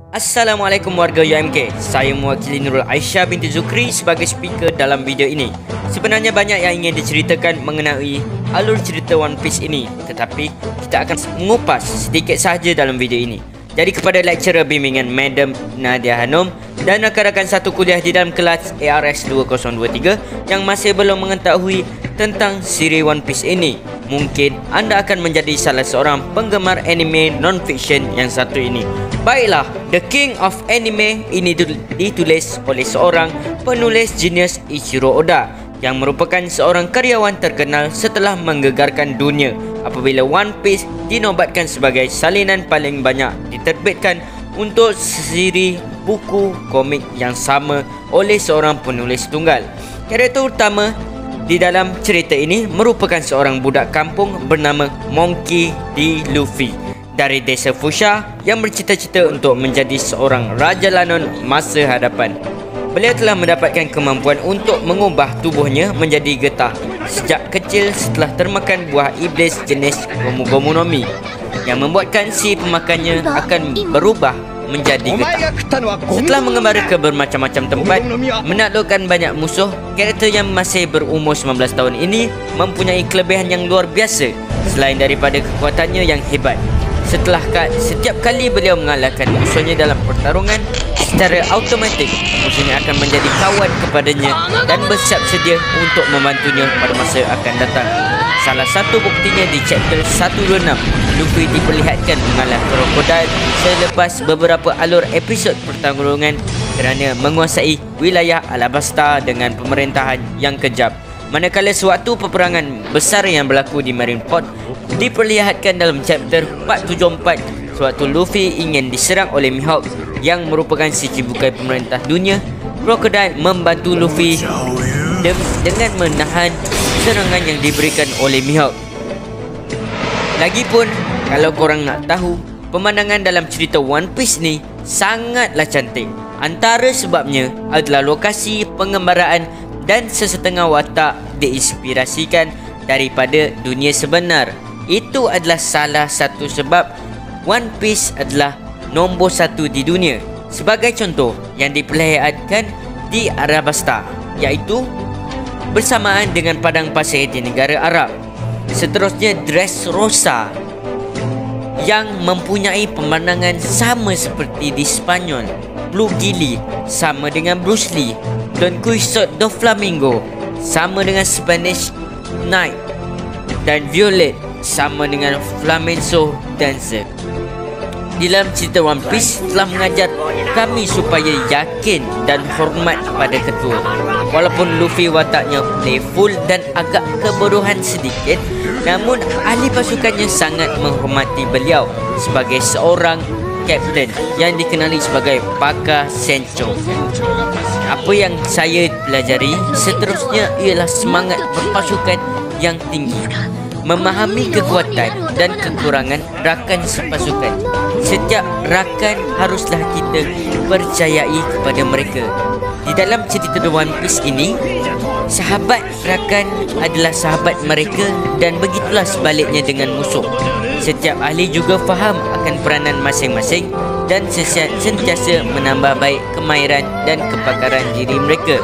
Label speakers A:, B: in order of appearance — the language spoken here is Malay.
A: Assalamualaikum warga UMK. Saya mewakili Nurul Aisyah binti Zukri sebagai speaker dalam video ini. Sebenarnya banyak yang ingin diceritakan mengenai alur cerita One Piece ini, tetapi kita akan mengupas sedikit sahaja dalam video ini. Jadi kepada lecturer bimbingan Madam Nadia Hanum dan rakan-rakan satu kuliah di dalam kelas ARS 2023 yang masih belum mengetahui tentang siri One Piece ini, mungkin anda akan menjadi salah seorang penggemar anime non-fiction yang satu ini. Baiklah, The King of Anime ini ditulis oleh seorang penulis jenius Eiichiro Oda yang merupakan seorang karyawan terkenal setelah menggegarkan dunia apabila One Piece dinobatkan sebagai salinan paling banyak diterbitkan untuk siri buku komik yang sama oleh seorang penulis tunggal. Karakter utama di dalam cerita ini merupakan seorang budak kampung bernama Monkey D. Luffy dari desa Fuchsia yang bercita-cita untuk menjadi seorang Raja Lanon masa hadapan. Beliau telah mendapatkan kemampuan untuk mengubah tubuhnya menjadi getah sejak kecil setelah termakan buah iblis jenis Gomu-Gomu no Mi yang membuatkan si pemakannya akan berubah menjadi getah. Setelah mengembara ke bermacam-macam tempat menaklukkan banyak musuh, karakter yang masih berumur 19 tahun ini mempunyai kelebihan yang luar biasa selain daripada kekuatannya yang hebat. Setiap kali beliau mengalahkan musuhnya dalam pertarungan, secara automatik musuhnya akan menjadi kawan kepadanya dan bersiap sedia untuk membantunya pada masa akan datang. Salah satu buktinya di chapter 126, Luffy diperlihatkan mengalah krokodil selepas beberapa alur episod pertarungan kerana menguasai wilayah Alabasta dengan pemerintahan yang kejam. Manakala sewaktu peperangan besar yang berlaku di Marineford diperlihatkan dalam chapter 474, sewaktu Luffy ingin diserang oleh Mihawk yang merupakan si cibukai pemerintah dunia, krokodil membantu Luffy dengan menahan serangan yang diberikan oleh Mihawk. Lagipun kalau korang nak tahu, pemandangan dalam cerita One Piece ni sangatlah cantik. Antara sebabnya adalah lokasi pengembaraan dan sesetengah watak diinspirasikan daripada dunia sebenar. Itu adalah salah satu sebab One Piece adalah nombor satu di dunia. Sebagai contoh yang diperlihatkan di Alabasta, iaitu bersamaan dengan padang pasir di negara Arab. Seterusnya Dressrosa yang mempunyai pemandangan sama seperti di Spanyol. Blue Gilly sama dengan Bruce Lee, Don Quixote do Flamingo sama dengan Spanish Knight, dan Violet sama dengan Flamenco Dancer. Di dalam cerita One Piece telah mengajar kami supaya yakin dan hormat pada ketua. Walaupun Luffy wataknya playful dan agak kebodohan sedikit, namun ahli pasukannya sangat menghormati beliau sebagai seorang kapten yang dikenali sebagai pakar Sencho. Apa yang saya pelajari seterusnya ialah semangat berpasukan yang tinggi, memahami kekuatan dan kekurangan rakan sepasukan. Setiap rakan haruslah kita percayai kepada mereka. Di dalam cerita The One Piece ini, sahabat rakan adalah sahabat mereka dan begitulah sebaliknya dengan musuh. Setiap ahli juga faham akan peranan masing-masing dan sentiasa menambah baik kemahiran dan kepakaran diri mereka.